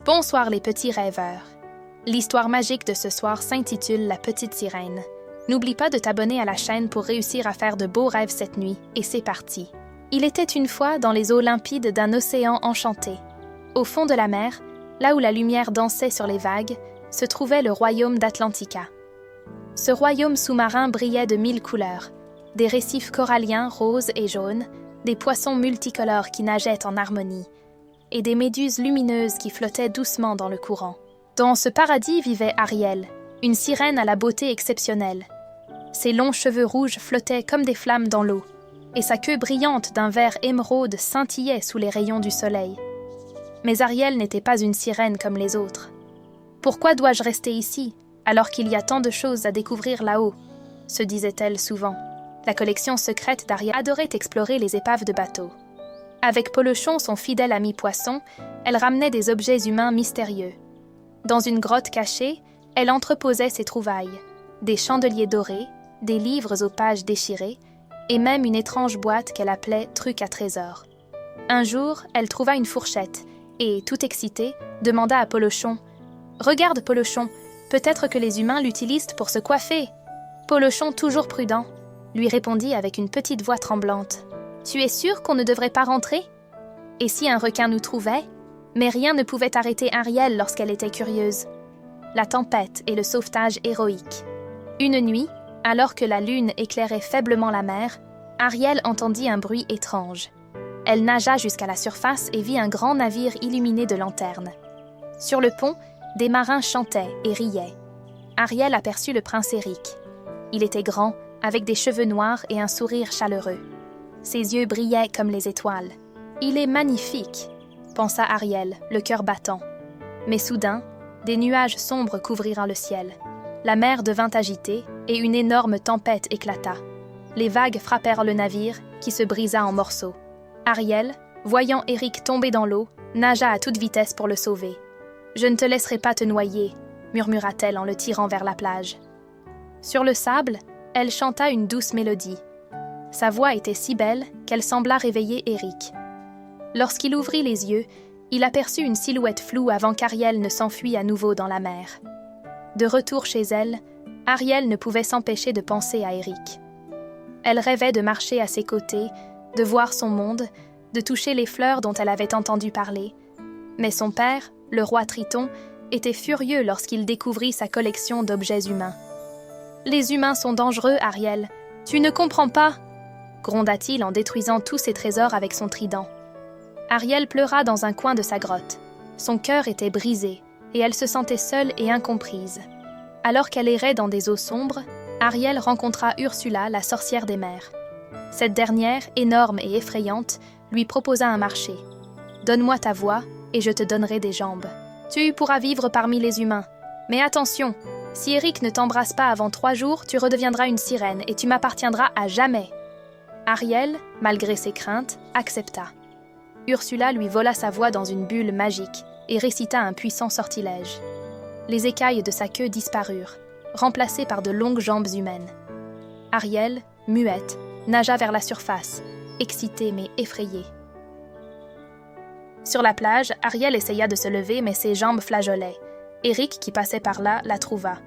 Bonsoir les petits rêveurs. L'histoire magique de ce soir s'intitule La Petite Sirène. N'oublie pas de t'abonner à la chaîne pour réussir à faire de beaux rêves cette nuit, et c'est parti. Il était une fois dans les eaux limpides d'un océan enchanté. Au fond de la mer, là où la lumière dansait sur les vagues, se trouvait le royaume d'Atlantica. Ce royaume sous-marin brillait de 1000 couleurs, des récifs coralliens roses et jaunes, des poissons multicolores qui nageaient en harmonie, et des méduses lumineuses qui flottaient doucement dans le courant. Dans ce paradis vivait Ariel, une sirène à la beauté exceptionnelle. Ses longs cheveux rouges flottaient comme des flammes dans l'eau, et sa queue brillante d'un vert émeraude scintillait sous les rayons du soleil. Mais Ariel n'était pas une sirène comme les autres. « Pourquoi dois-je rester ici, alors qu'il y a tant de choses à découvrir là-haut ?» se disait-elle souvent. La collection secrète d'Ariel adorait explorer les épaves de bateaux. Avec Polochon, son fidèle ami poisson, elle ramenait des objets humains mystérieux. Dans une grotte cachée, elle entreposait ses trouvailles, des chandeliers dorés, des livres aux pages déchirées, et même une étrange boîte qu'elle appelait « truc à trésor ». Un jour, elle trouva une fourchette, et, tout excitée, demanda à Polochon « Regarde, Polochon, peut-être que les humains l'utilisent pour se coiffer !» Polochon, toujours prudent, lui répondit avec une petite voix tremblante « Tu es sûr qu'on ne devrait pas rentrer ?» Et si un requin nous trouvait? Mais rien ne pouvait arrêter Ariel lorsqu'elle était curieuse. La tempête et le sauvetage héroïque. Une nuit, alors que la lune éclairait faiblement la mer, Ariel entendit un bruit étrange. Elle nagea jusqu'à la surface et vit un grand navire illuminé de lanternes. Sur le pont, des marins chantaient et riaient. Ariel aperçut le prince Eric. Il était grand, avec des cheveux noirs et un sourire chaleureux. Ses yeux brillaient comme les étoiles. « Il est magnifique !» pensa Ariel, le cœur battant. Mais soudain, des nuages sombres couvrirent le ciel. La mer devint agitée et une énorme tempête éclata. Les vagues frappèrent le navire, qui se brisa en morceaux. Ariel, voyant Eric tomber dans l'eau, nagea à toute vitesse pour le sauver. « Je ne te laisserai pas te noyer », murmura-t-elle en le tirant vers la plage. Sur le sable, elle chanta une douce mélodie. Sa voix était si belle qu'elle sembla réveiller Eric. Lorsqu'il ouvrit les yeux, il aperçut une silhouette floue avant qu'Ariel ne s'enfuit à nouveau dans la mer. De retour chez elle, Ariel ne pouvait s'empêcher de penser à Eric. Elle rêvait de marcher à ses côtés, de voir son monde, de toucher les fleurs dont elle avait entendu parler. Mais son père, le roi Triton, était furieux lorsqu'il découvrit sa collection d'objets humains. « Les humains sont dangereux, Ariel. Tu ne comprends pas !» gronda-t-il en détruisant tous ses trésors avec son trident. Ariel pleura dans un coin de sa grotte. Son cœur était brisé, et elle se sentait seule et incomprise. Alors qu'elle errait dans des eaux sombres, Ariel rencontra Ursula, la sorcière des mers. Cette dernière, énorme et effrayante, lui proposa un marché. « Donne-moi ta voix, et je te donnerai des jambes. Tu pourras vivre parmi les humains. Mais attention, si Eric ne t'embrasse pas avant 3 jours, tu redeviendras une sirène, et tu m'appartiendras à jamais. » Ariel, malgré ses craintes, accepta. Ursula lui vola sa voix dans une bulle magique et récita un puissant sortilège. Les écailles de sa queue disparurent, remplacées par de longues jambes humaines. Ariel, muette, nagea vers la surface, excitée mais effrayée. Sur la plage, Ariel essaya de se lever mais ses jambes flageolaient. Eric, qui passait par là, la trouva.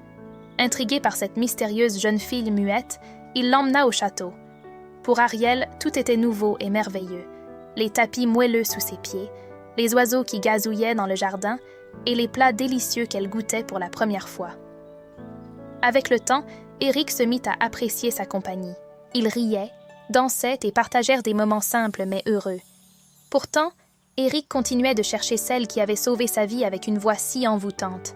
Intrigué par cette mystérieuse jeune fille muette, il l'emmena au château. Pour Ariel, tout était nouveau et merveilleux. Les tapis moelleux sous ses pieds, les oiseaux qui gazouillaient dans le jardin et les plats délicieux qu'elle goûtait pour la première fois. Avec le temps, Eric se mit à apprécier sa compagnie. Ils riaient, dansaient et partagèrent des moments simples mais heureux. Pourtant, Eric continuait de chercher celle qui avait sauvé sa vie avec une voix si envoûtante.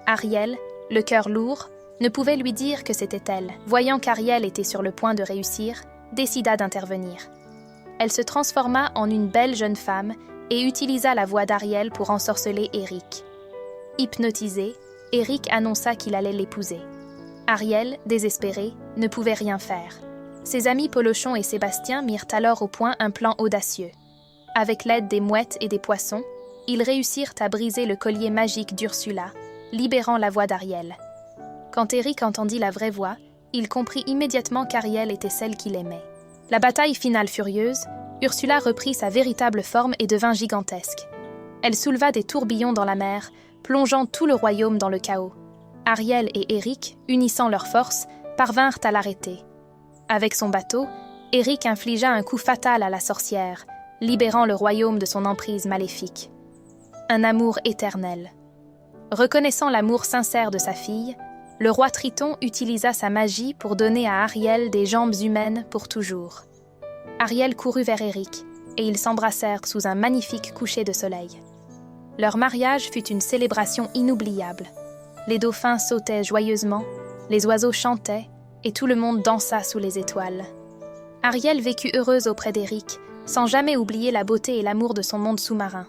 Ariel, le cœur lourd, ne pouvait lui dire que c'était elle. Voyant qu'Ariel était sur le point de réussir, décida d'intervenir. Elle se transforma en une belle jeune femme et utilisa la voix d'Ariel pour ensorceler Eric. Hypnotisé, Eric annonça qu'il allait l'épouser. Ariel, désespérée, ne pouvait rien faire. Ses amis Polochon et Sébastien mirent alors au point un plan audacieux. Avec l'aide des mouettes et des poissons, ils réussirent à briser le collier magique d'Ursula, libérant la voix d'Ariel. Quand Eric entendit la vraie voix, il comprit immédiatement qu'Ariel était celle qu'il aimait. La bataille finale furieuse, Ursula reprit sa véritable forme et devint gigantesque. Elle souleva des tourbillons dans la mer, plongeant tout le royaume dans le chaos. Ariel et Eric, unissant leurs forces, parvinrent à l'arrêter. Avec son bateau, Eric infligea un coup fatal à la sorcière, libérant le royaume de son emprise maléfique. Un amour éternel. Reconnaissant l'amour sincère de sa fille, le roi Triton utilisa sa magie pour donner à Ariel des jambes humaines pour toujours. Ariel courut vers Eric, et ils s'embrassèrent sous un magnifique coucher de soleil. Leur mariage fut une célébration inoubliable. Les dauphins sautaient joyeusement, les oiseaux chantaient, et tout le monde dansa sous les étoiles. Ariel vécut heureuse auprès d'Eric, sans jamais oublier la beauté et l'amour de son monde sous-marin.